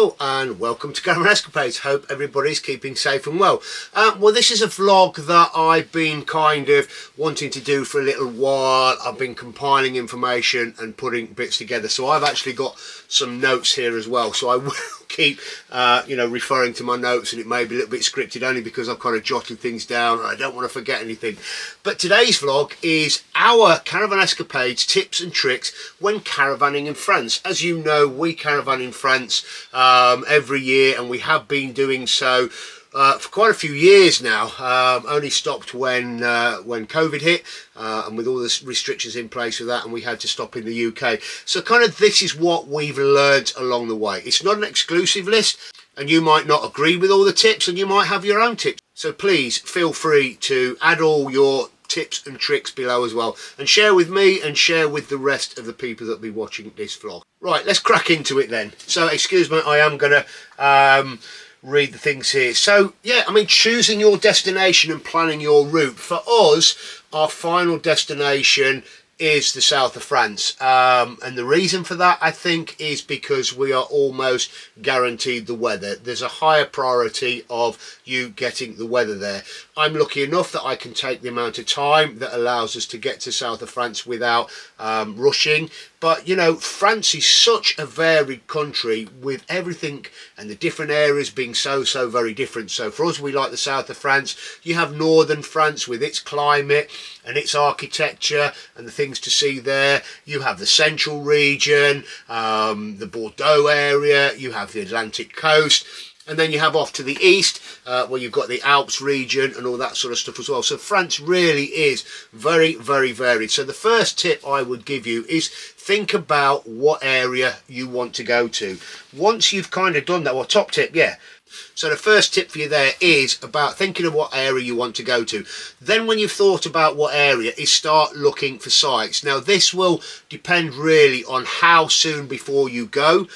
Hello and welcome to Caravan Escapades. Hope everybody's keeping safe and well. Well, this is a vlog that I've been kind of wanting to do for a little while. I've been compiling information and putting bits together, so I've actually got some notes here as well, so I will keep referring to my notes, and it may be a little bit scripted only because I've kind of jotted things down and I don't want to forget anything. But today's vlog is our Caravan Escapades tips and tricks when caravanning in France. As you know, we caravan in France every year, and we have been doing so for quite a few years now. Only stopped when COVID hit, and with all the restrictions in place with that, and we had to stop in the UK. So kind of this is what we've learned along the way. It's not an exclusive list, and you might not agree with all the tips, and you might have your own tips. So please feel free to add all your tips and tricks below as well, and share with me and share with the rest of the people that will be watching this vlog. Right, let's crack into it then. So excuse me, I am going to read the things here. So yeah, I mean, choosing your destination and planning your route. For us, our final destination is the south of France, and the reason for that, I think, is because we are almost guaranteed the weather. There's a higher priority of you getting the weather there. I'm lucky enough that I can take the amount of time that allows us to get to south of France without rushing. But you know, France is such a varied country, with everything and the different areas being so very different. So for us, we like the south of France. You have northern France with its climate and its architecture and the things to see there. You have the central region, the Bordeaux area, you have the Atlantic coast, and then you have off to the east where you've got the Alps region and all that sort of stuff as well. So France really is very varied. So the first tip I would give you is think about what area you want to go to. Once you've kind of done that, well, top tip, yeah. So the first tip for you there is about thinking of what area you want to go to. Then when you've thought about what area, is start looking for sites. Now this will depend really on how soon before you go,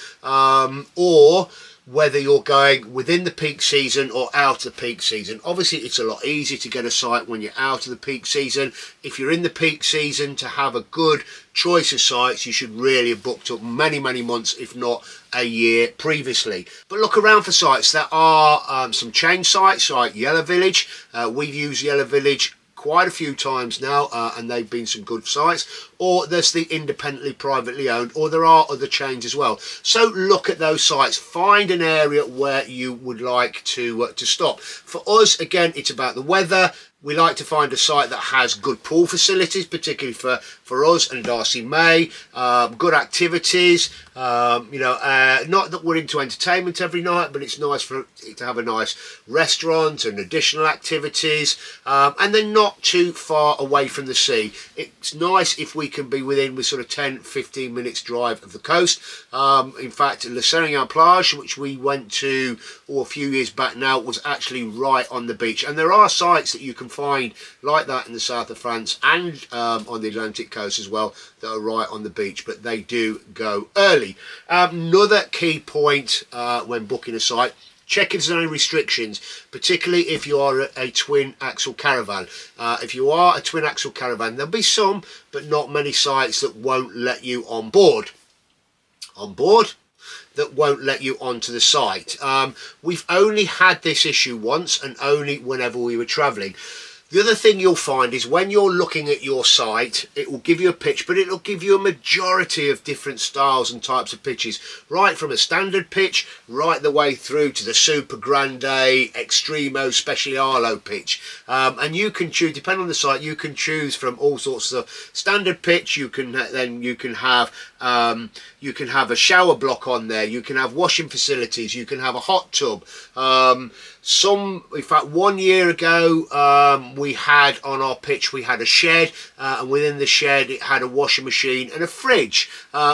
or whether you're going within the peak season or out of the peak season. Obviously it's a lot easier to get a site when you're out of the peak season. If you're in the peak season, to have a good choice of sites, you should really have booked up many months, if not a year previously. But look around for sites. There are some chain sites like Yellow Village. We've used Yellow Village quite a few times now, and they've been some good sites. Or there's the independently privately owned, or there are other chains as well. So look at those sites, find an area where you would like to stop. For us, again, it's about the weather. We like to find a site that has good pool facilities, particularly for us and Darcy May. Good activities. Not that we're into entertainment every night, but it's nice to have a nice restaurant and additional activities. And then not too far away from the sea. It's nice if we can be within sort of 10-15 minutes drive of the coast. In fact, Le Serignan Plage, which we went to a few years back now, was actually right on the beach. And there are sites that you can find like that in the south of France and on the Atlantic coast as well that are right on the beach, but they do go early. Another key point when booking a site, check if there's any restrictions, particularly if you are a twin axle caravan. If you are a twin axle caravan, there'll be some, but not many sites that won't let you on board. That won't let you onto the site. We've only had this issue once, and only whenever we were travelling. The other thing you'll find is when you're looking at your site, it will give you a pitch, but it'll give you a majority of different styles and types of pitches, right from a standard pitch right the way through to the Super Grande, Extremo, Specialo pitch. And you can choose, depending on the site, you can choose from all sorts of standard pitch. You can have a shower block on there. You can have washing facilities. You can have a hot tub. In fact, 1 year ago, we had on our pitch, we had a shed, and within the shed it had a washing machine and a fridge,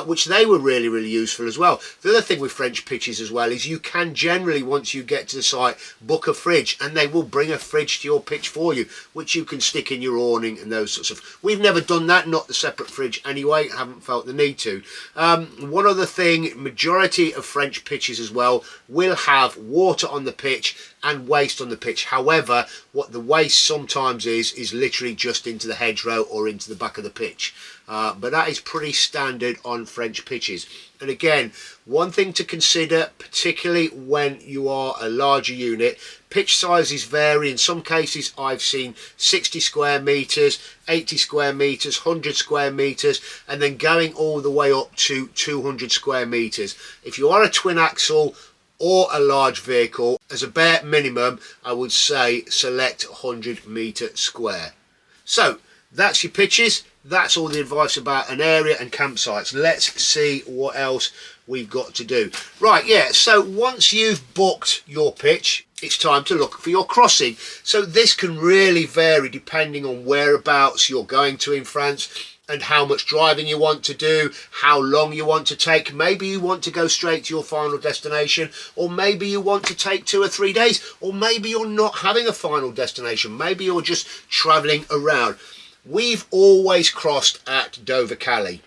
which they were really useful as well. The other thing with French pitches as well is you can generally, once you get to the site, book a fridge, and they will bring a fridge to your pitch for you, which you can stick in your awning and those sorts of. We've never done that, not the separate fridge anyway, haven't felt the need to. One other thing, majority of French pitches as well will have water on the pitch and waste on the pitch. However, what the waste sometimes is literally just into the hedgerow or into the back of the pitch. But that is pretty standard on French pitches. And again, one thing to consider, particularly when you are a larger unit, pitch sizes vary. In some cases I've seen 60 square metres, 80 square metres, 100 square metres, and then going all the way up to 200 square metres. If you are a twin axle or a large vehicle, as a bare minimum, I would say select 100 metre square. So that's your pitches. That's all the advice about an area and campsites. Let's see what else we've got to do. Right, yeah, so once you've booked your pitch, it's time to look for your crossing. So this can really vary depending on whereabouts you're going to in France and how much driving you want to do, how long you want to take. Maybe you want to go straight to your final destination, or maybe you want to take 2 or 3 days, or maybe you're not having a final destination. Maybe you're just travelling around. We've always crossed at Dover-Calais.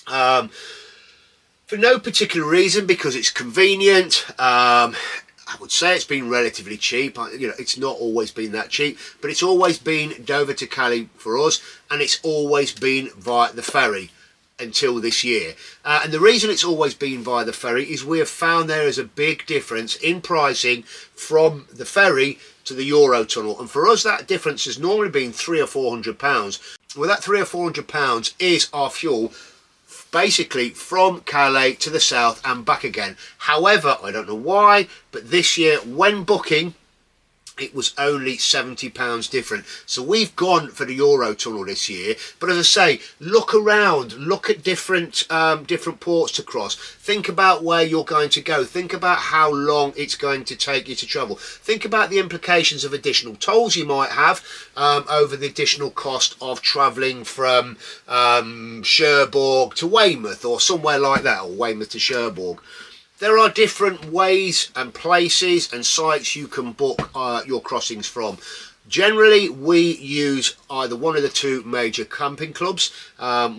For no particular reason, because it's convenient. I would say it's been relatively cheap. You know, it's not always been that cheap, but it's always been Dover to Calais for us, and it's always been via the ferry until this year. And the reason it's always been via the ferry is we have found there is a big difference in pricing from the ferry to the Eurotunnel, and for us that difference has normally been £300 or £400. Well, that £300 or £400 is our fuel, basically from Calais to the south and back again. However, I don't know why, but this year when booking, it was only £70 different. So we've gone for the Eurotunnel this year. But as I say, look around, look at different ports to cross. Think about where you're going to go. Think about how long it's going to take you to travel. Think about the implications of additional tolls you might have over the additional cost of travelling from Cherbourg to Weymouth or somewhere like that, or Weymouth to Cherbourg. There are different ways and places and sites you can book your crossings from. Generally, we use either one of the two major camping clubs.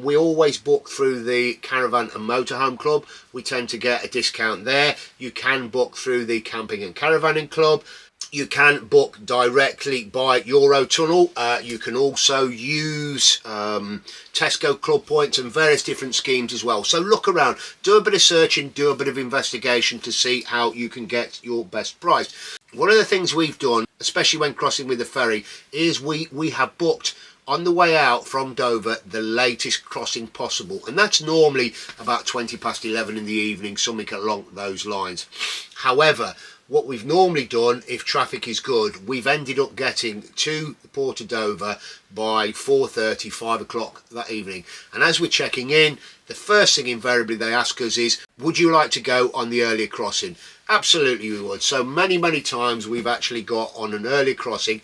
We always book through the Caravan and Motorhome Club. We tend to get a discount there. You can book through the Camping and Caravanning Club. You can book directly by Eurotunnel. You can also use Tesco Club Points and various different schemes as well. So look around, do a bit of searching, do a bit of investigation to see how you can get your best price. One of the things we've done, especially when crossing with the ferry, is we have booked on the way out from Dover the latest crossing possible, and that's normally about 11 in the evening, something along those lines. However, what we've normally done, if traffic is good, we've ended up getting to the Port of Dover by 4:30, 5 o'clock that evening. And as we're checking in, the first thing invariably they ask us is, would you like to go on the earlier crossing? Absolutely we would. So many times we've actually got on an earlier crossing,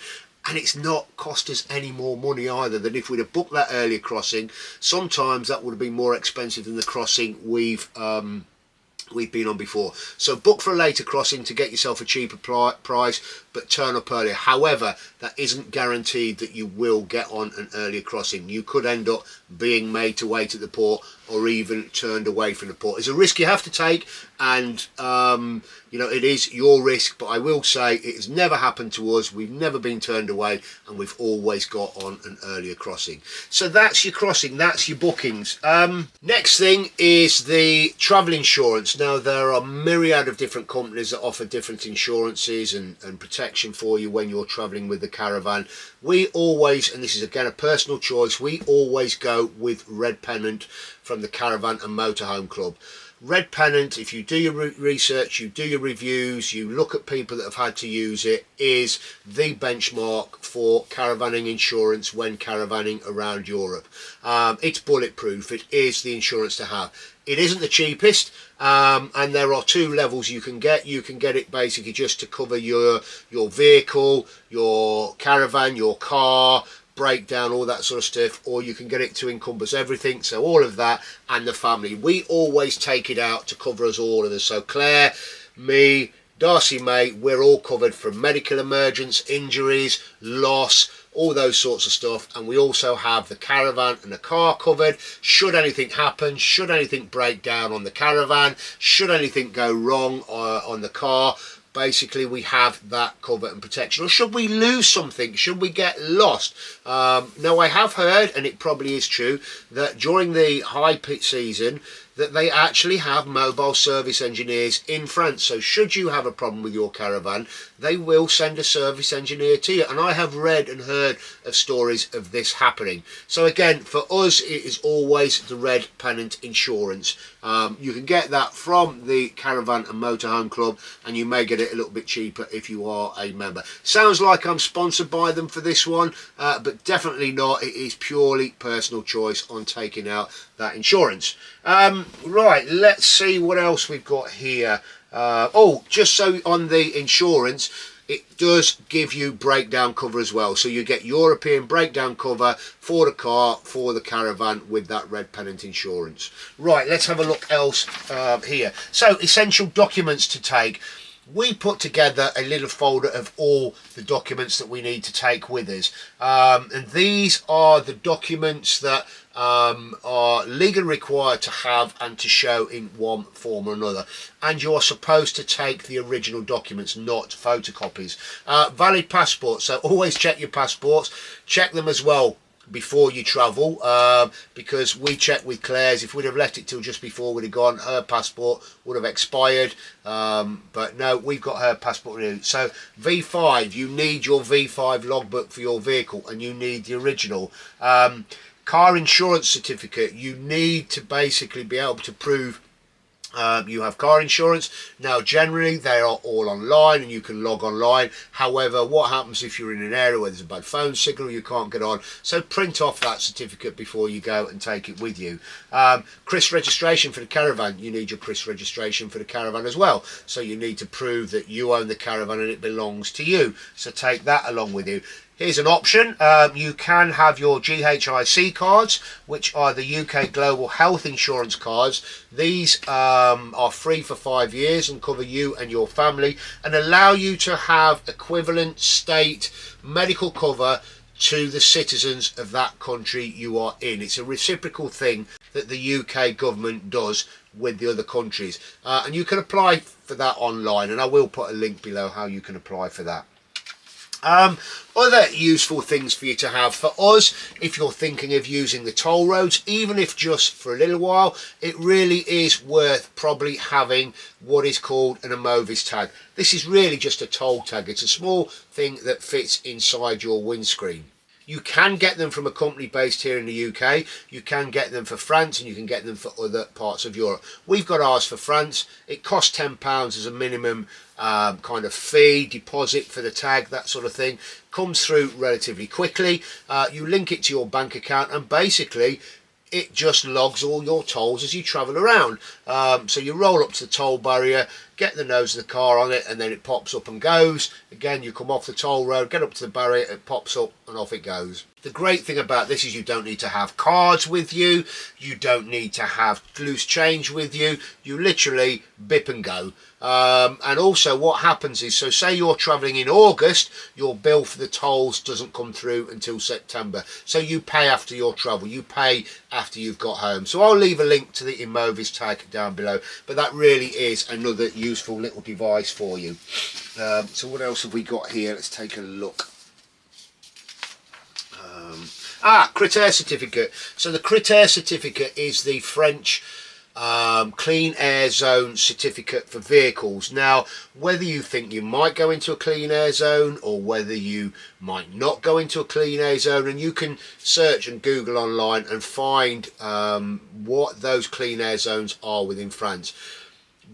and it's not cost us any more money either than if we'd have booked that earlier crossing. Sometimes that would have been more expensive than the crossing we've been on before. So book for a later crossing to get yourself a cheaper price, but turn up earlier. However, that isn't guaranteed that you will get on an earlier crossing. You could end up being made to wait at the port or even turned away from the port. It's a risk you have to take, and you know, it is your risk, but I will say it has never happened to us. We've never been turned away, and we've always got on an earlier crossing. So that's your crossing, that's your bookings. Next thing is the travel insurance. Now, there are a myriad of different companies that offer different insurances and protection for you when you're traveling with the Caravan. We always, and this is again a personal choice, we always go with Red Pennant from the Caravan and Motorhome Club. Red Pennant, if you do your research, you do your reviews, you look at people that have had to use it, is the benchmark for caravanning insurance when caravanning around Europe. It's bulletproof. It is the insurance to have. It isn't the cheapest, and there are two levels you can get. You can get it basically just to cover your vehicle, your caravan, your car, breakdown, all that sort of stuff, or you can get it to encompass everything, so all of that and the family. We always take it out to cover us all of us. So Claire, me, Darcy May, we're all covered from medical emergence, injuries, loss, all those sorts of stuff. And we also have the caravan and the car covered. Should anything happen, should anything break down on the caravan, should anything go wrong on the car, basically we have that cover and protection. Or should we lose something? Should we get lost? Now I have heard, and it probably is true, that during the high pit season that they actually have mobile service engineers in France. So should you have a problem with your caravan, they will send a service engineer to you. And I have read and heard of stories of this happening. So again, for us, it is always the red pennant insurance. You can get that from the Caravan and Motorhome Club, and you may get it a little bit cheaper if you are a member. Sounds like I'm sponsored by them for this one, but definitely not. It is purely personal choice on taking out that insurance. Right, let's see what else we've got here. Oh, just so on the insurance, it does give you breakdown cover as well. So you get European breakdown cover for the car, for the caravan, with that red pennant insurance. Right, let's have a look else here. So essential documents to take. We put together a little folder of all the documents that we need to take with us. And these are the documents that are legally required to have and to show in one form or another. And you're supposed to take the original documents, not photocopies. Valid passports, so always check your passports. Check them as well before you travel, because we checked with Claire's. If we'd have left it till just before we'd have gone, her passport would have expired, but no, we've got her passport renewed. So V5, you need your V5 logbook for your vehicle, and you need the original. Car insurance certificate, you need to basically be able to prove you have car insurance. Now generally they are all online and you can log online. However, what happens if you're in an area where there's a bad phone signal, you can't get on? So print off that certificate before you go and take it with you. CRIS registration for the caravan, you need your CRIS registration for the caravan as well. So you need to prove that you own the caravan and it belongs to you. So take that along with you. Here's an option. You can have your GHIC cards, which are the UK Global Health Insurance cards. These are free for 5 years and cover you and your family and allow you to have equivalent state medical cover to the citizens of that country you are in. It's a reciprocal thing that the UK government does with the other countries. And you can apply for that online, and I will put a link below how you can apply for that. Other useful things for you to have. For us, if you're thinking of using the toll roads, even if just for a little while, it really is worth probably having what is called an Amovis tag. This is really just a toll tag. It's a small thing that fits inside your windscreen. You can get them from a company based here in the UK. You can get them for France, and you can get them for other parts of Europe. We've got ours for France. It costs £10 as a minimum kind of fee, deposit for the tag, that sort of thing. Comes through relatively quickly. You link it to your bank account, and basically it just logs all your tolls as you travel around. So you roll up to the toll barrier, get the nose of the car on it, and then it pops up and goes. Again, you come off the toll road, get up to the barrier, it pops up and off it goes. The great thing about this is you don't need to have cards with you, you don't need to have loose change with you, you literally bip and go. And also what happens is, so say you're travelling in August, your bill for the tolls doesn't come through until September. So you pay after your travel, you pay after you've got home. So I'll leave a link to the Amovis tag down below, but that really is another useful little device for you. So what else have we got here? Let's take a look. Critère certificate. So the Critère certificate is the French clean air zone certificate for vehicles. Now, whether you think you might go into a clean air zone or whether you might not go into a clean air zone, and you can search and Google online and find what those clean air zones are within France,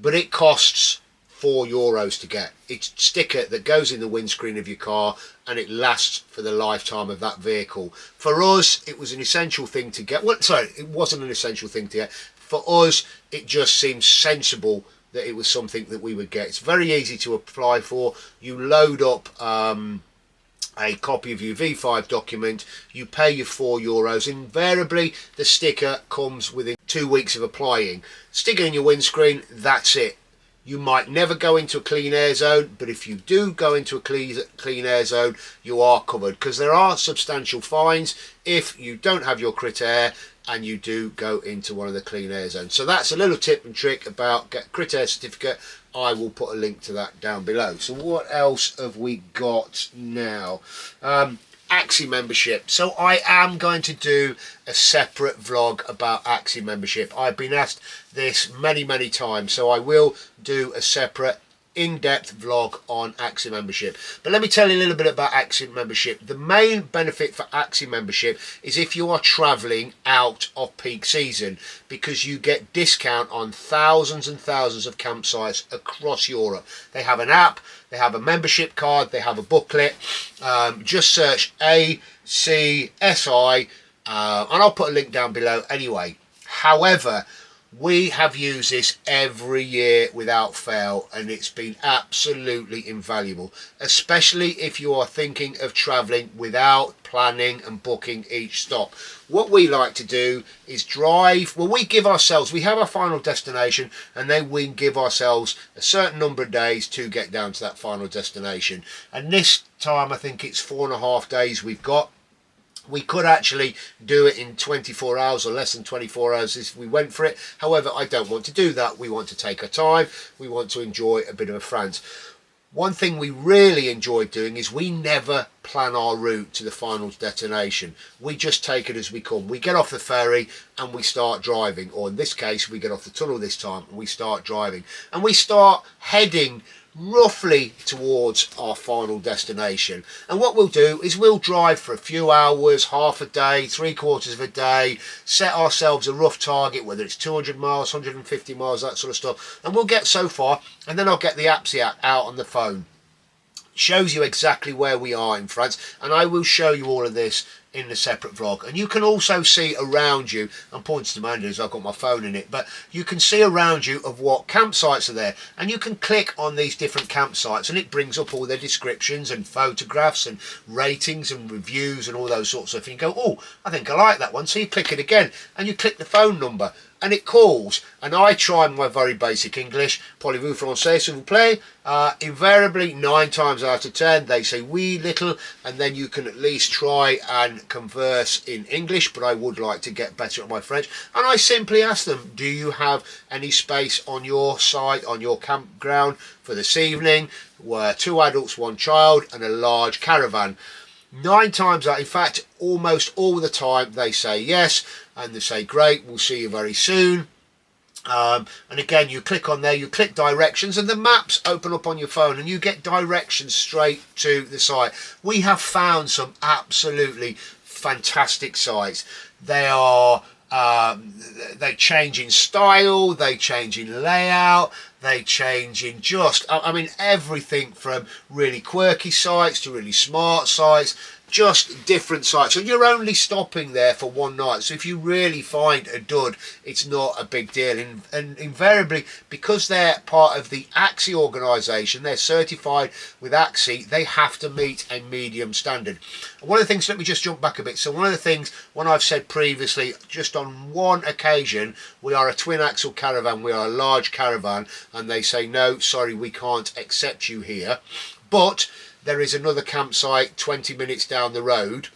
but it costs €4 to get. It's a sticker that goes in the windscreen of your car, and it lasts for the lifetime of that vehicle. For us, it was an essential thing to get. Well, sorry, it wasn't an essential thing to get. For us, it just seems sensible that it was something that we would get. It's very easy to apply for. You load up a copy of your V5 document, you pay your €4. Invariably, the sticker comes within 2 weeks of applying. Stick it in your windscreen, that's it. You might never go into a clean air zone, but if you do go into a clean air zone, you are covered, because there are substantial fines if you don't have your crit air and you do go into one of the clean air zones. So that's a little tip and trick about get crit air certificate. I will put a link to that down below. So what else have we got now? Axi membership. So I am going to do a separate vlog about Axi membership. I've been asked this many times, so I will do a separate in-depth vlog on Axi membership. But let me tell you a little bit about Axi membership. The main benefit for Axi membership is if you are traveling out of peak season, because you get discount on thousands and thousands of campsites across Europe. They have an app, they have a membership card, they have a booklet. Just search ACSI, and I'll put a link down below anyway. However, we have used this every year without fail, and it's been absolutely invaluable, especially if you are thinking of travelling without planning and booking each stop. What we like to do is drive. Well, we give ourselves, we have our final destination, and then we give ourselves a certain number of days to get down to that final destination. And this time I think it's 4.5 days we've got. We could actually do it in 24 hours or less than 24 hours if we went for it. However, I don't want to do that. We want to take our time. We want to enjoy a bit of a France. One thing we really enjoy doing is we never plan our route to the final destination. We just take it as we come. We get off the ferry and we start driving, or in this case we get off the tunnel this time and we start driving, and we start heading roughly towards our final destination. And what we'll do is we'll drive for a few hours, half a day, 3/4 of a day, set ourselves a rough target, whether it's 200 miles, 150 miles, that sort of stuff, and we'll get so far, and then I'll get the Axi app out on the phone. Shows you exactly where we are in France, and I will show you all of this in a separate vlog. And you can also see around you, I'm pointing to my hand as I've got my phone in it, but you can see around you of what campsites are there, and you can click on these different campsites and it brings up all their descriptions and photographs and ratings and reviews and all those sorts of things. You go, oh, I think I like that one, so you click it again and you click the phone number and it calls, and I try my very basic English, parlez-vous français s'il vous plaît. Invariably 9 times out of 10 they say oui little, and then you can at least try and converse in English, but I would like to get better at my French, and I simply ask them, do you have any space on your site, on your campground for this evening? We're 2 adults, 1 child and a large caravan. 9 times out, in fact almost all the time, they say yes, and they say great, we'll see you very soon. And again, you click on there, you click directions, and the maps open up on your phone and you get directions straight to the site. We have found some absolutely fantastic sites. They are they change in style, they change in layout, they change in just, I mean, everything from really quirky sites to really smart sites, just different sites, and you're only stopping there for 1 night. So if you really find a dud, it's not a big deal. And invariably, because they're part of the Axi organisation, they're certified with Axi, they have to meet a medium standard. And one of the things, let me just jump back a bit. So one of the things, when I've said previously, just on one occasion, we are a twin axle caravan, we are a large caravan, and they say, no, sorry, we can't accept you here. But there is another campsite 20 minutes down the road,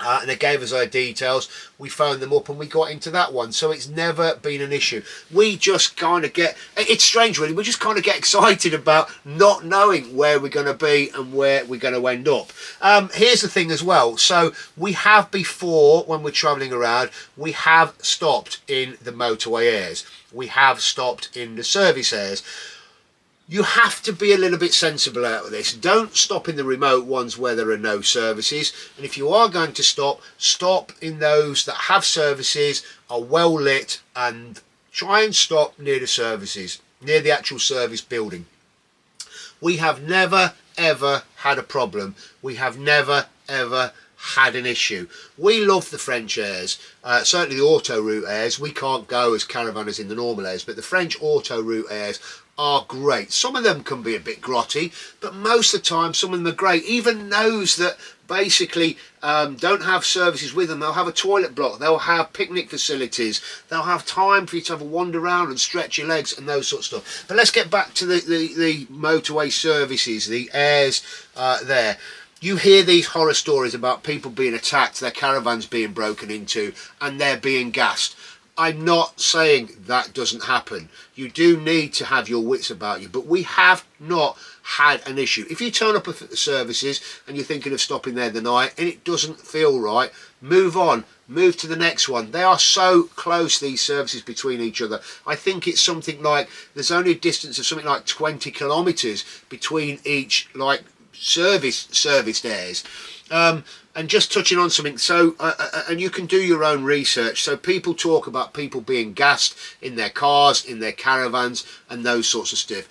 and they gave us our details. We phoned them up and we got into that one. So it's never been an issue. We just kind of get, it's strange really, we just kind of get excited about not knowing where we're going to be and where we're going to end up. Here's the thing as well. So we have before, when we're travelling around, we have stopped in the motorway areas. We have stopped in the service areas. You have to be a little bit sensible out of this. Don't stop in the remote ones where there are no services. And if you are going to stop, stop in those that have services, are well lit, and try and stop near the services, near the actual service building. We have never, ever had a problem. We have never, ever had an issue. We love the French airs, certainly the autoroute airs. We can't go as caravanners in the normal airs, but the French autoroute airs are great. Some of them can be a bit grotty, but most of the time some of them are great. Even those that basically don't have services with them, they'll have a toilet block, they'll have picnic facilities, they'll have time for you to have a wander around and stretch your legs and those sorts of stuff. But let's get back to the motorway services, the airs there. You hear these horror stories about people being attacked, their caravans being broken into, and they're being gassed. I'm not saying that doesn't happen. You do need to have your wits about you, but we have not had an issue. If you turn up at the services and you're thinking of stopping there the night and it doesn't feel right, move on, move to the next one. They are so close, these services, between each other. I think it's something like, there's only a distance of something like 20 kilometres between each serviced airs. And just touching on something, so and you can do your own research. So people talk about people being gassed in their cars, in their caravans, and those sorts of stuff.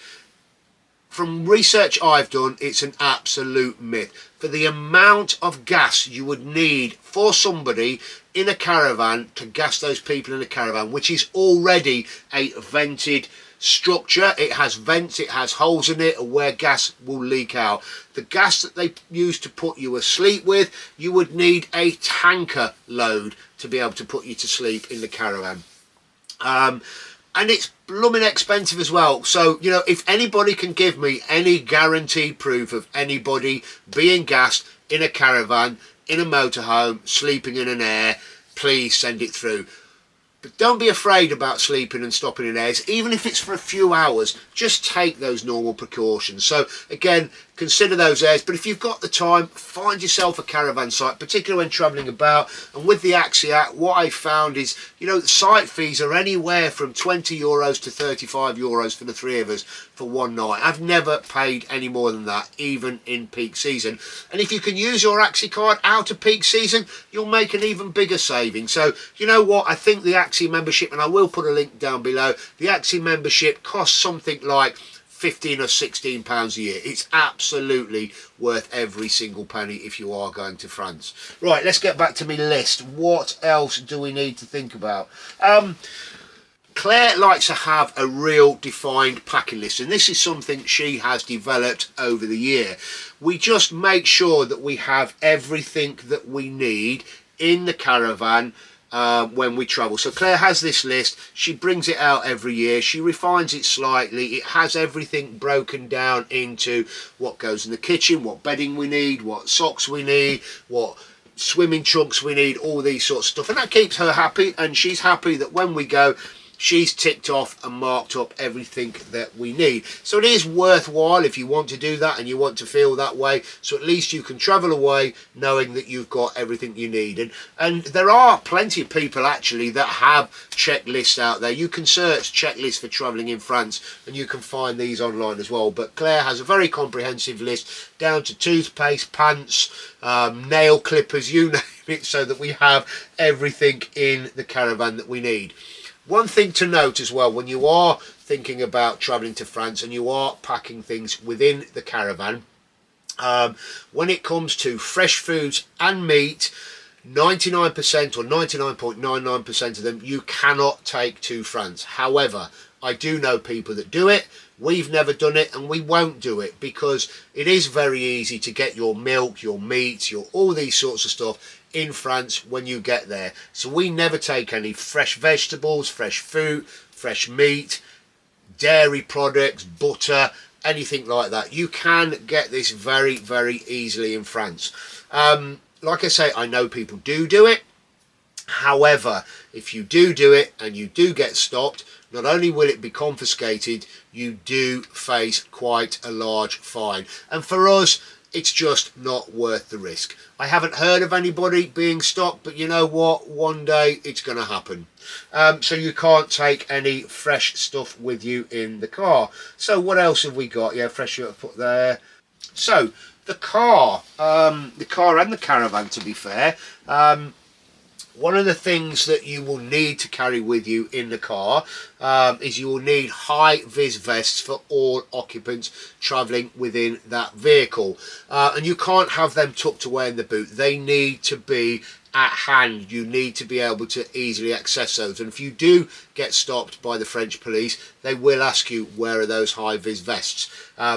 From research I've done, it's an absolute myth. For the amount of gas you would need for somebody in a caravan to gas those people in a caravan, which is already a vented structure, it has vents, it has holes in it where gas will leak out. The gas that they use to put you asleep with, you would need a tanker load to be able to put you to sleep in the caravan. And it's blooming expensive as well. So, you know, if anybody can give me any guaranteed proof of anybody being gassed in a caravan, in a motorhome, sleeping in an air, please send it through. But don't be afraid about sleeping and stopping in airs, even if it's for a few hours. Just take those normal precautions. So again, consider those airs, but if you've got the time, find yourself a caravan site, particularly when travelling about. And with the Axiat, what I found is, you know, the site fees are anywhere from €20 to €35 for the three of us for one night. I've never paid any more than that, even in peak season. And if you can use your Axi card out of peak season, you'll make an even bigger saving. So you know what, I think the Axi membership, and I will put a link down below, the Axi membership costs something like £15 or £16 a year. It's absolutely worth every single penny if you are going to France. Right, let's get back to my list. What else do we need to think about? Claire likes to have a real defined packing list, and this is something she has developed over the year. We just make sure that we have everything that we need in the caravan when we travel. So Claire has this list, she brings it out every year, she refines it slightly, it has everything broken down into what goes in the kitchen, what bedding we need, what socks we need, what swimming trunks we need, all these sorts of stuff, and that keeps her happy, and she's happy that when we go, she's ticked off and marked up everything that we need. So it is worthwhile if you want to do that and you want to feel that way, so at least you can travel away knowing that you've got everything you need. And there are plenty of people actually that have checklists out there. You can search checklists for travelling in France and you can find these online as well, but Claire has a very comprehensive list down to toothpaste, pants, nail clippers, you name it, so that we have everything in the caravan that we need. One thing to note as well, when you are thinking about travelling to France and you are packing things within the caravan, when it comes to fresh foods and meat, 99% or 99.99% of them you cannot take to France. However, I do know people that do it. We've never done it and we won't do it because it is very easy to get your milk, your meat, your all these sorts of stuff in France when you get there. So we never take any fresh vegetables, fresh fruit, fresh meat, dairy products, butter, anything like that. You can get this very, very easily in France. Like I say, I know people do it. However, if you do it and you do get stopped, not only will it be confiscated, you do face quite a large fine. And for us, it's just not worth the risk. I haven't heard of anybody being stopped, but you know what? One day it's going to happen. So you can't take any fresh stuff with you in the car. So what else have we got? Yeah, fresh I put there. So the car and the caravan, to be fair, one of the things that you will need to carry with you in the car is you will need high-vis vests for all occupants travelling within that vehicle. And you can't have them tucked away in the boot. They need to be at hand. You need to be able to easily access those, and if you do get stopped by the French police, they will ask you where are those high-vis vests.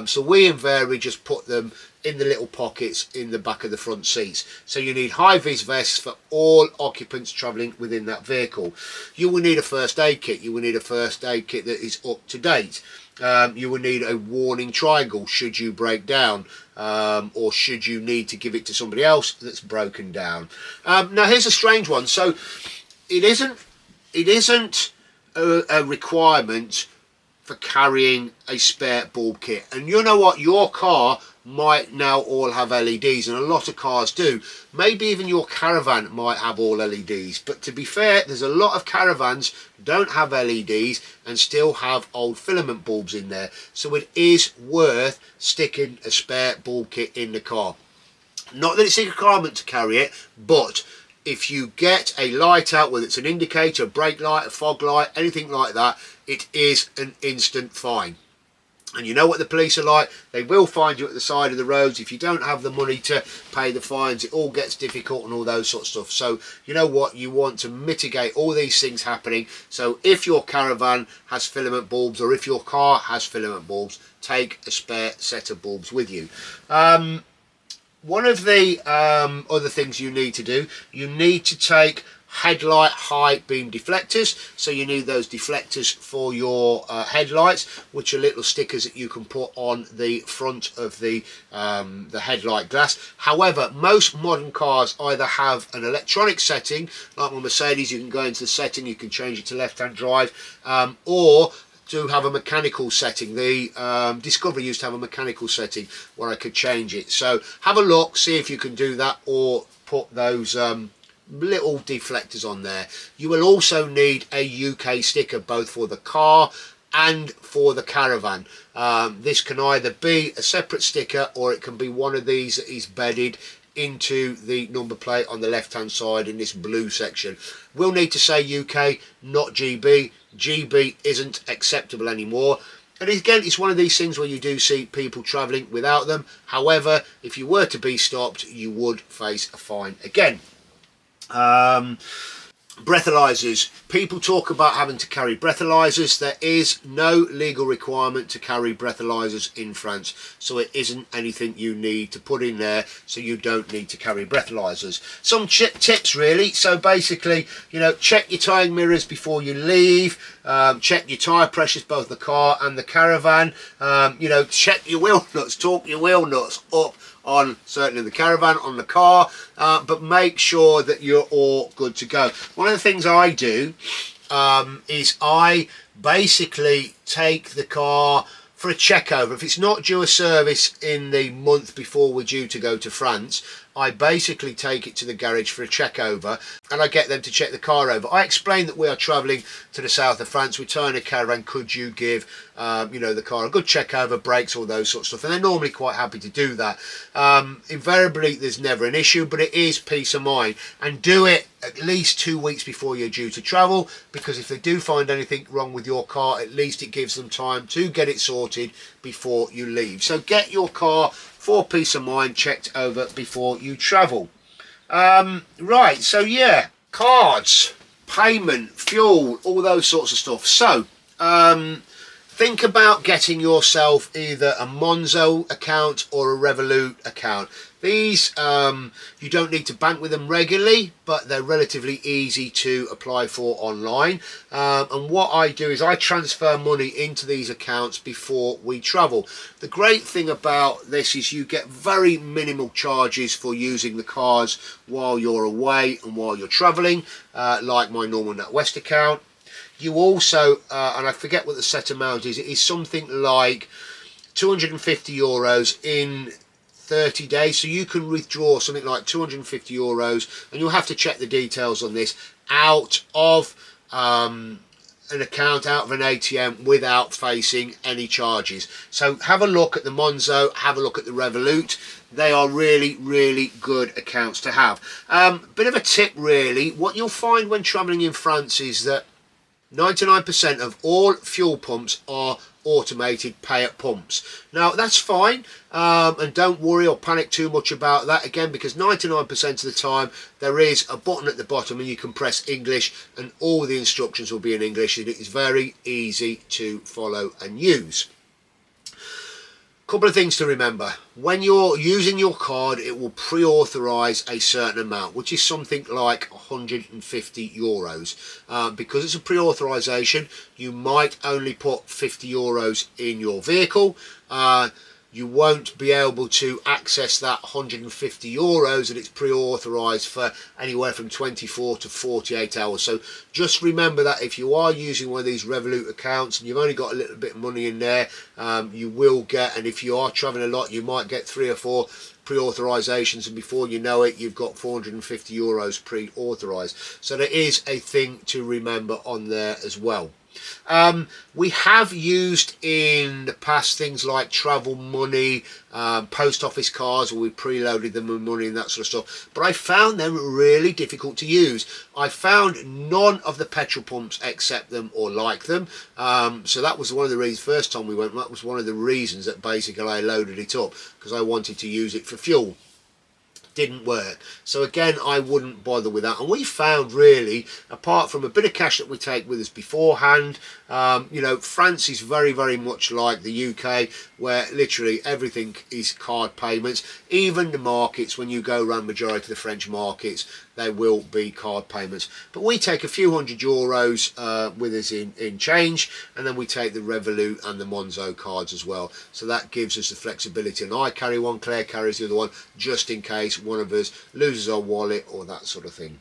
So we invariably just put them in the little pockets in the back of the front seats. So you need high-vis vests for all occupants travelling within that vehicle. You will need a first aid kit. You will need a first aid kit that is up to date. You will need a warning triangle should you break down, or should you need to give it to somebody else that's broken down. Now here's a strange one. So it isn't a requirement for carrying a spare bulb kit, and you know what, your car might now all have LEDs, and a lot of cars do. Maybe even your Caravan might have all LEDs, but to be fair, there's a lot of Caravans don't have LEDs and still have old filament bulbs in there, so it is worth sticking a spare bulb kit in the car. Not that it's a requirement to carry it, but if you get a light out, whether it's an indicator, a brake light, a fog light, anything like that, it is an instant fine. And you know what the police are like, they will find you at the side of the roads. If you don't have the money to pay the fines, it all gets difficult and all those sort of stuff. So you know what, you want to mitigate all these things happening. So if your Caravan has filament bulbs, or if your car has filament bulbs, take a spare set of bulbs with you. One of the other things you need to do, you need to take headlight high beam deflectors. So you need those deflectors for your headlights, which are little stickers that you can put on the front of the headlight glass. However, most modern cars either have an electronic setting, like my Mercedes, you can go into the setting, you can change it to left-hand drive, or to have a mechanical setting. The Discovery used to have a mechanical setting where I could change it. So have a look, see if you can do that, or put those little deflectors on there. You will also need a UK sticker, both for the car and for the Caravan. This can either be a separate sticker, or it can be one of these that is bedded into the number plate on the left hand side in this blue section. We'll need to say UK, not GB. GB isn't acceptable anymore. And again, it's one of these things where you do see people travelling without them. However, if you were to be stopped, you would face a fine again. Breathalyzers. People talk about having to carry breathalyzers. There is no legal requirement to carry breathalyzers in France, so it isn't anything you need to put in there, so you don't need to carry breathalyzers. Some tips really. So basically, you know, check your tyre mirrors before you leave, check your tyre pressures, both the car and the Caravan, you know, check your wheel nuts, torque your wheel nuts up on certainly the Caravan, on the car, but make sure that you're all good to go. One of the things I do is I basically take the car for a check over. If it's not due a service in the month before we're due to go to France, I basically take it to the garage for a check over, and I get them to check the car over. I explain that we are travelling to the south of France, we're towing a Caravan, could you give you know, the car a good check over, brakes, all those sorts of stuff, and they're normally quite happy to do that. Invariably there's never an issue, but it is peace of mind, and do it at least 2 weeks before you're due to travel, because if they do find anything wrong with your car, at least it gives them time to get it sorted before you leave. So get your car for peace of mind checked over before you travel. Right, so yeah, cards, payment, fuel, all those sorts of stuff. So think about getting yourself either a Monzo account or a Revolut account. These, you don't need to bank with them regularly, but they're relatively easy to apply for online. And what I do is I transfer money into these accounts before we travel. The great thing about this is you get very minimal charges for using the cards while you're away and while you're traveling, like my normal NatWest account. You also, and I forget what the set amount is, it is something like €250 in 30 days, so you can withdraw something like €250, and you'll have to check the details on this, out of an account, out of an ATM, without facing any charges. So have a look at the Monzo, have a look at the Revolut. They are really good accounts to have. Bit of a tip really, what you'll find when travelling in France is that 99% of all fuel pumps are automated pay at pumps. Now that's fine, and don't worry or panic too much about that, again, because 99% of the time there is a button at the bottom and you can press English and all the instructions will be in English, and it is very easy to follow and use. Couple of things to remember: when you're using your card, it will pre-authorize a certain amount, which is something like 150 euros. Because it's a pre-authorization, you might only put 50 euros in your vehicle. You won't be able to access that 150 euros, and it's pre-authorized for anywhere from 24 to 48 hours. So just remember that if you are using one of these Revolut accounts and you've only got a little bit of money in there, you will get, and if you are traveling a lot, you might get 3 or 4 pre-authorizations, and before you know it, you've got 450 euros pre-authorized. So there is a thing to remember on there as well. We have used in the past things like travel money, post office cards, where we preloaded them with money and that sort of stuff, but I found them really difficult to use. I found none of the petrol pumps accept them or like them, so that was one of the reasons. First time we went, that was one of the reasons that basically I loaded it up, because I wanted to use it for fuel. Didn't work. So again, I wouldn't bother with that. And we found, really, apart from a bit of cash that we take with us beforehand, you know, France is very, very much like the UK, where literally everything is card payments. Even the markets, when you go around majority of the French markets, there will be card payments. But we take a few hundred euros with us in change, and then we take the Revolut and the Monzo cards as well. So that gives us the flexibility. And I carry one, Claire carries the other one, just in case one of us loses our wallet or that sort of thing.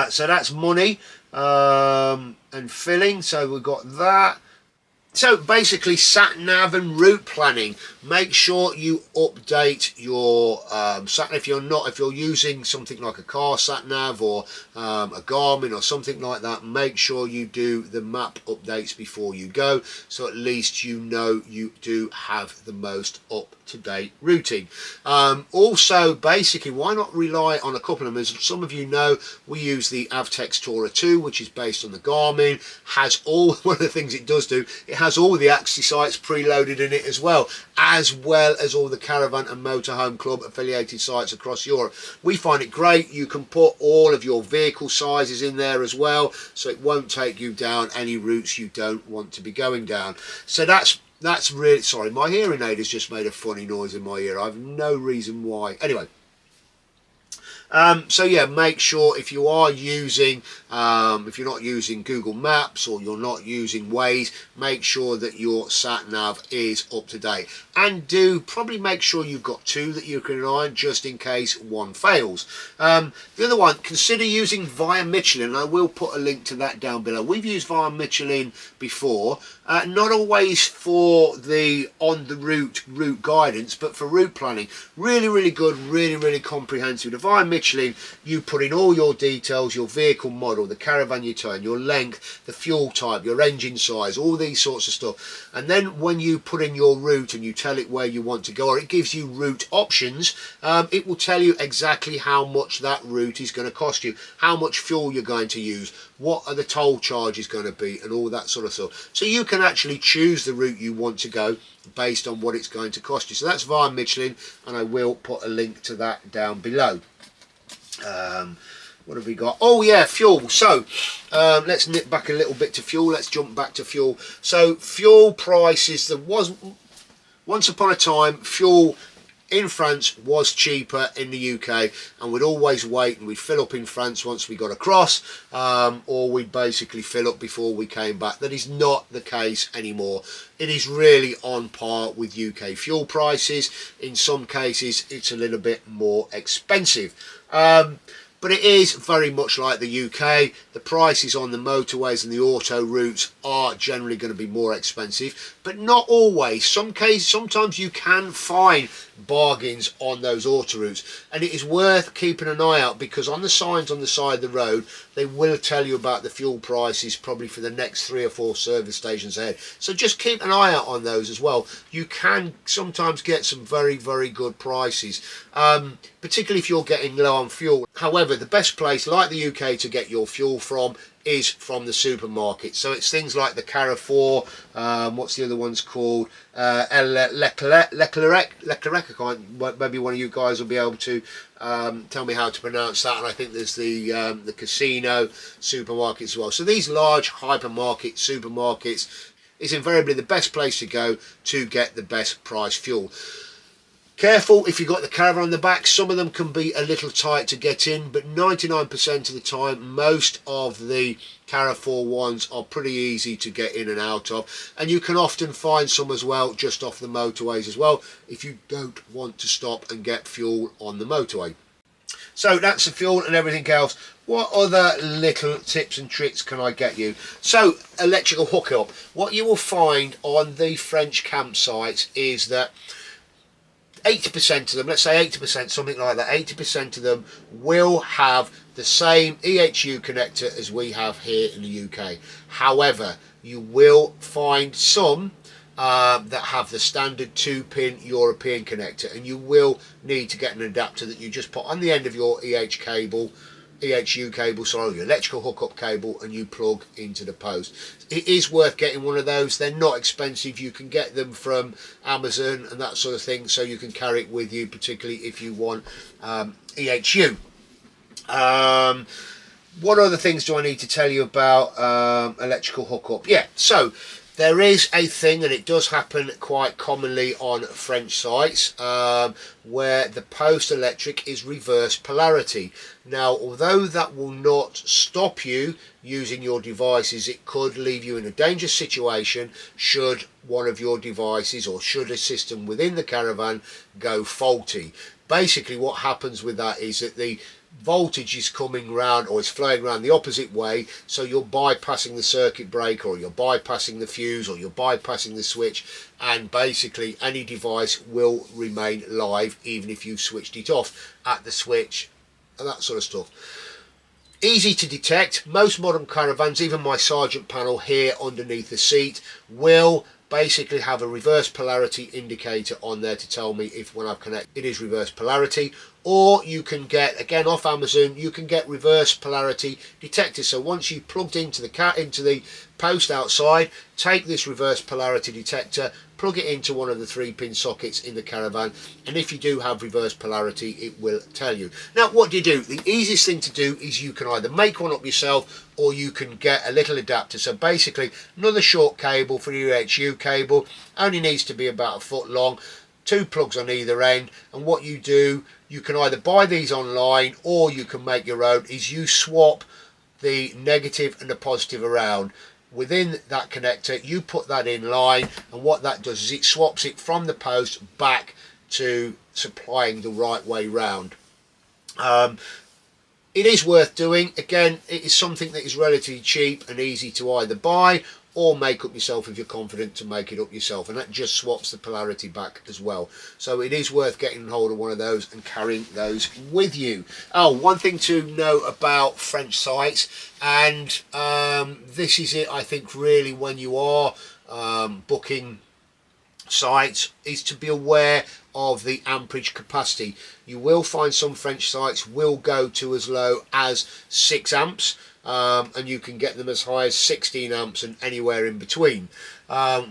So that's money and filling. So we've got that. So basically, sat nav and route planning. Make sure you update your sat nav. If you're using something like a car sat nav or a Garmin or something like that, make sure you do the map updates before you go, so at least you know you do have the most up-to-date routing. Also, basically, why not rely on a couple of them? As some of you know, we use the Avtex Tourer 2, which is based on the Garmin. Has all one of the things it does do. It has all the Axi sites preloaded in it as well as all the Caravan and Motorhome Club affiliated sites across Europe. We find it great. You can put all of your vehicle sizes in there as well, so it won't take you down any routes you don't want to be going down. So that's really, sorry, my hearing aid has just made a funny noise in my ear. I have no reason why. Anyway. So yeah, make sure if you are using, if you're not using Google Maps or you're not using Waze, make sure that your sat nav is up to date, and do probably make sure you've got 2 that you can rely on, just in case one fails. The other one, consider using Via Michelin, and I will put a link to that down below. We've used Via Michelin before, not always for the on the route guidance, but for route planning. Really, really good, really comprehensive. The Via Michelin, you put in all your details, your vehicle model, the caravan you turn, your length, the fuel type, your engine size, all these sorts of stuff. And then when you put in your route and you tell it where you want to go, or it gives you route options, it will tell you exactly how much that route is going to cost you, how much fuel you're going to use, what are the toll charges going to be, and all that sort of stuff. So you can actually choose the route you want to go based on what it's going to cost you. So that's Via Michelin, and I will put a link to that down below. What have we got? Oh yeah, fuel. So let's nip back a little bit to fuel. Let's jump back to fuel. So fuel prices, there was once upon a time fuel in France was cheaper in the UK, and we'd always wait and we'd fill up in France once we got across, or we'd basically fill up before we came back. That is not the case anymore. It is really on par with UK fuel prices. In some cases it's a little bit more expensive, but it is very much like the UK. The prices on the motorways and the auto routes are generally going to be more expensive, but not always. Sometimes you can find bargains on those auto routes, and it is worth keeping an eye out, because on the signs on the side of the road they will tell you about the fuel prices probably for the next 3 or 4 service stations ahead. So just keep an eye out on those as well. You can sometimes get some very good prices, particularly if you're getting low on fuel. However, the best place, like the UK, to get your fuel from is from the supermarket. So it's things like the Carrefour, what's the other one's called? Leclerc. I can't, maybe one of you guys will be able to tell me how to pronounce that. And I think there's the Casino supermarket as well. So these large hypermarket supermarkets is invariably the best place to go to get the best price fuel. Careful if you've got the Caravan on the back, some of them can be a little tight to get in, but 99% of the time most of the Carrefour ones are pretty easy to get in and out of, and you can often find some as well just off the motorways as well if you don't want to stop and get fuel on the motorway. So that's the fuel and everything else. What other little tips and tricks can I get you? So electrical hookup. What you will find on the French campsites is that 80% of them, let's say 80%, something like that, 80% of them will have the same EHU connector as we have here in the UK. However, you will find some that have the standard 2-pin European connector, and you will need to get an adapter that you just put on the end of your EHU cable, sorry, your electrical hookup cable, and you plug into the post. It is worth getting one of those. They're not expensive. You can get them from Amazon and that sort of thing, so you can carry it with you, particularly if you want EHU. What other things do I need to tell you about electrical hookup? Yeah, so there is a thing, and it does happen quite commonly on French sites, where the post electric is reverse polarity. Now, although that will not stop you using your devices, it could leave you in a dangerous situation should one of your devices or should a system within the Caravan go faulty. Basically, what happens with that is that the voltage is coming round, or it's flowing around the opposite way, so you're bypassing the circuit breaker, or you're bypassing the fuse, or you're bypassing the switch, and basically any device will remain live even if you've switched it off at the switch and that sort of stuff. Easy to detect. Most modern Caravans, even my Sergeant panel here underneath the seat, will basically have a reverse polarity indicator on there to tell me if when I've connected it is reverse polarity. Or you can get, again off Amazon, you can get reverse polarity detectors. So once you've plugged into the post outside, take this reverse polarity detector, plug it into one of the 3-pin sockets in the Caravan, and if you do have reverse polarity, it will tell you. Now, what do? The easiest thing to do is you can either make one up yourself, or you can get a little adapter. So basically, another short cable for your EHU cable, only needs to be about 1 foot long, 2 plugs on either end, and what you do, you can either buy these online or you can make your own, is you swap the negative and the positive around. Within that connector, you put that in line, and what that does is it swaps it from the post back to supplying the right way round. It is worth doing. Again, it is something that is relatively cheap and easy to either buy or make up yourself if you're confident to make it up yourself, and that just swaps the polarity back as well. So it is worth getting hold of one of those and carrying those with you. Oh, one thing to know about French sites, and this is it, I think, really, when you are booking sites, is to be aware of the amperage capacity. You will find some French sites will go to as low as 6 amps, and you can get them as high as 16 amps and anywhere in between.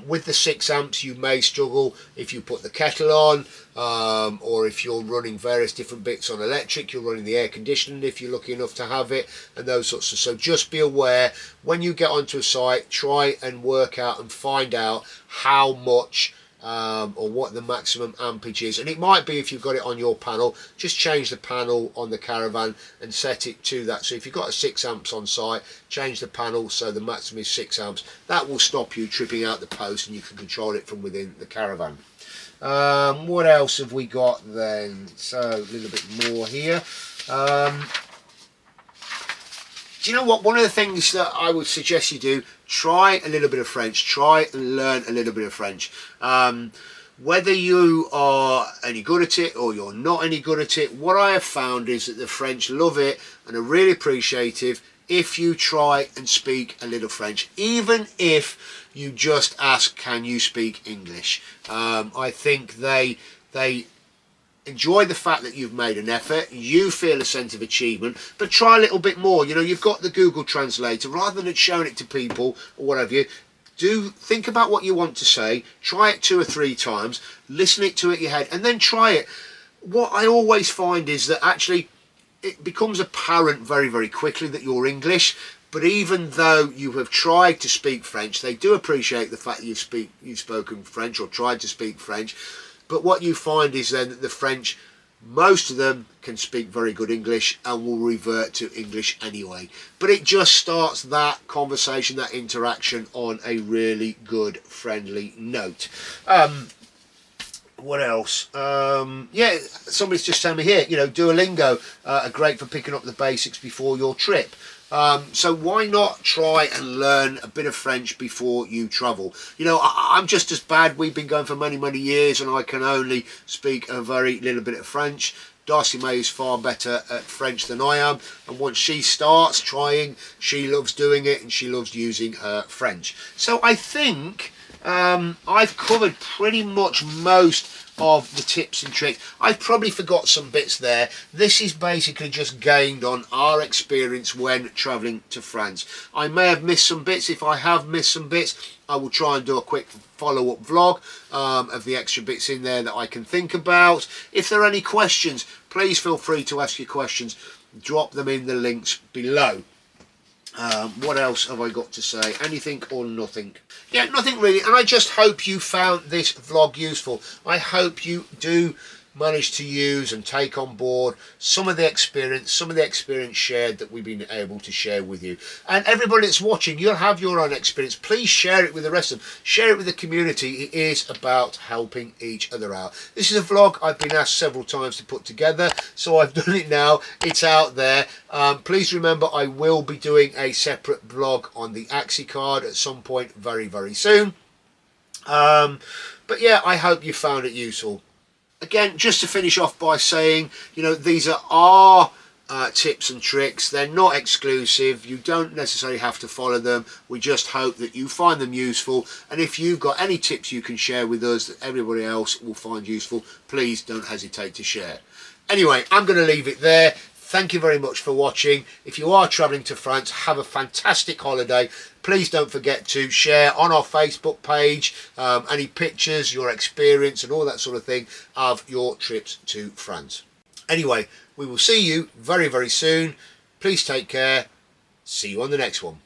With the 6 amps, you may struggle if you put the kettle on, or if you're running various different bits on electric, you're running the air conditioning if you're lucky enough to have it, and those sorts of. So just be aware when you get onto a site, try and work out and find out how much or what the maximum ampage is. And it might be, if you've got it on your panel, just change the panel on the Caravan and set it to that. So if you've got a 6 amps on site, change the panel so the maximum is 6 amps. That will stop you tripping out the post, and you can control it from within the Caravan. What else have we got then? So a little bit more here. Do you know what? One of the things that I would suggest you do, try a little bit of French. Try and learn a little bit of French. Whether you are any good at it or you're not any good at it, what I have found is that the French love it and are really appreciative if you try and speak a little French, even if you just ask, can you speak English? I think they enjoy the fact that you've made an effort, you feel a sense of achievement, but try a little bit more. You know, you've got the Google Translator. Rather than showing it to people or whatever, think about what you want to say, try it 2 or 3 times, listen it to it in your head, and then try it. What I always find is that actually it becomes apparent very, very quickly that you're English. But even though you have tried to speak French, they do appreciate the fact that you've spoken French or tried to speak French. But what you find is then that the French, most of them can speak very good English and will revert to English anyway. But it just starts that conversation, that interaction on a really good, friendly note. What else? Yeah, somebody's just telling me here, you know, Duolingo are great for picking up the basics before your trip. So why not try and learn a bit of French before you travel? You know, I'm just as bad. We've been going for many, many years and I can only speak a very little bit of French. Darcy May is far better at French than I am, and once she starts trying, she loves doing it and she loves using her French. So I think I've covered pretty much most of the tips and tricks. I've probably forgot some bits there. This is basically just gained on our experience when travelling to France. I may have missed some bits. If I have missed some bits, I will try and do a quick follow-up vlog of the extra bits in there that I can think about. If there are any questions, please feel free to ask your questions. Drop them in the links below. What else have I got to say? Anything or nothing? Yeah, nothing really. And I just hope you found this vlog useful. I hope you do manage to use and take on board some of the experience shared that we've been able to share with you. And everybody that's watching, you'll have your own experience. Please share it with the rest of them. Share it with the community. It is about helping each other out. This is a vlog I've been asked several times to put together, so I've done it now. It's out there. Please remember, I will be doing a separate vlog on the Axi card at some point very, very soon. But yeah, I hope you found it useful. Again, just to finish off by saying, you know, these are our tips and tricks. They're not exclusive. You don't necessarily have to follow them. We just hope that you find them useful. And if you've got any tips you can share with us that everybody else will find useful, please don't hesitate to share. Anyway, I'm going to leave it there. Thank you very much for watching. If you are travelling to France, have a fantastic holiday. Please don't forget to share on our Facebook page any pictures, your experience and all that sort of thing of your trips to France. Anyway, we will see you very, very soon. Please take care. See you on the next one.